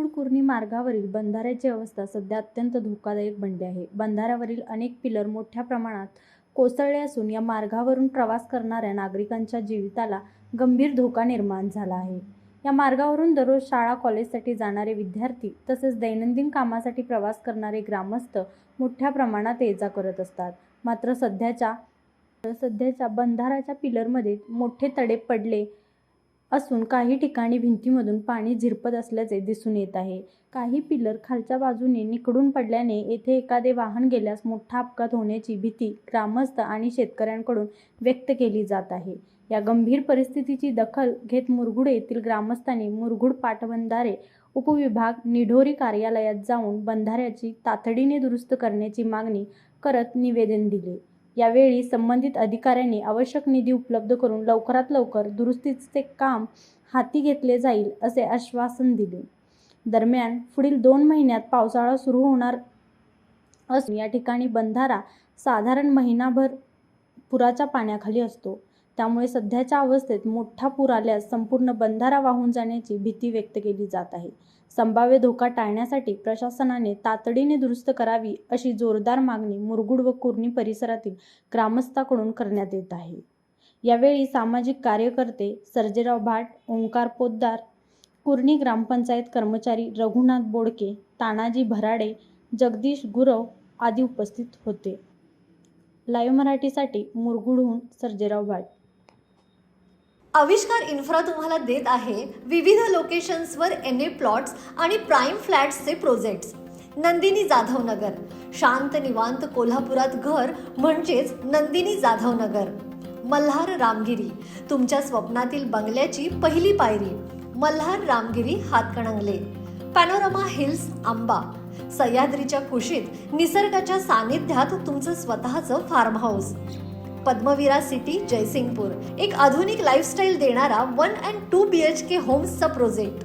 कुर्णी मार्गावरील बंधाऱ्याची अवस्था सध्या अत्यंत धोकादायक बनली आहे. बंधाऱ्यावरील अनेक पिलर मोठ्या प्रमाणात कोसळले असून या मार्गावरून प्रवास करणाऱ्या नागरिकांच्या जीविताला गंभीर धोका निर्माण झाला आहे. या मार्गावरून दररोज शाळा कॉलेजसाठी जाणारे विद्यार्थी तसेच दैनंदिन कामासाठी प्रवास करणारे ग्रामस्थ मोठ्या प्रमाणात ये-जा करत असतात. मात्र सध्याच्या बंधाऱ्याच्या पिलरमध्ये मोठे तडे पडले असून काही ठिकाणी भिंतीमधून पाणी झिरपत असल्याचे दिसून येत आहे. काही पिलर खालच्या बाजूने निखडून पडल्याने येथे एखादे वाहन गेल्यास मोठा अपघात होण्याची भीती ग्रामस्थ आणि शेतकऱ्यांकडून व्यक्त केली जात आहे. या गंभीर परिस्थितीची दखल घेत मुरगुड येथील ग्रामस्थांनी मुरगुड पाटबंधारे उपविभाग निढोरी कार्यालयात जाऊन बंधाऱ्याची तातडीने दुरुस्त करण्याची मागणी करत निवेदन दिले. यावेळी संबंधित अधिकाऱ्यांनी आवश्यक निधी उपलब्ध करून लवकरात लवकर दुरुस्तीचे काम हाती घेतले जाईल असे आश्वासन दिले. दरम्यान पुढील 2 महिन्यात पावसाळा सुरू होणार असून या ठिकाणी बंधारा साधारण महिनाभर पुराच्या पाण्याखाली असतो. त्यामुळे सध्याच्या अवस्थेत मोठा पूर आल्यास संपूर्ण बंधारा वाहून जाण्याची भीती व्यक्त केली जात आहे. संभाव्य धोका टाळण्यासाठी प्रशासनाने तातडीने दुरुस्त करावी अशी जोरदार मागणी मुरगुड व कुर्णी परिसरातील ग्रामस्थांकडून करण्यात येत आहे. यावेळी सामाजिक कार्यकर्ते सर्जेराव भाट, ओंकार पोद्दार, कुर्णी ग्रामपंचायत कर्मचारी रघुनाथ बोडके, तानाजी भराडे, जगदीश गुरव आदी उपस्थित होते. लाईव्ह मराठीसाठी मुरगुडहून सर्जेराव भाट. आविष्कार इन्फ्रा तुम्हाला देत आहे विविध लोकेशन्सवर NA प्लॉट्स आणि प्राईम फ्लॅट्सचे प्रोजेक्ट्स. नंदिनी जाधव नगर, शांत निवांत कोल्हापुरात घर म्हणजेच नंदिनी जाधव नगर. मल्हार रामगिरी, तुमच्या स्वप्नातील बंगल्याची पहिली पायरी. मल्हार रामगिरी हातकणंगले. पॅनोरमा हिल्स आंबा, सह्याद्रीच्या कुशीत निसर्गाच्या सानिध्यात तुमचं स्वतःचं farm house. Padmavira city Jaysingpur, एक आधुनिक लाईफस्टाईल देणारा 1 and 2 BHK होम्सचा प्रोजेक्ट.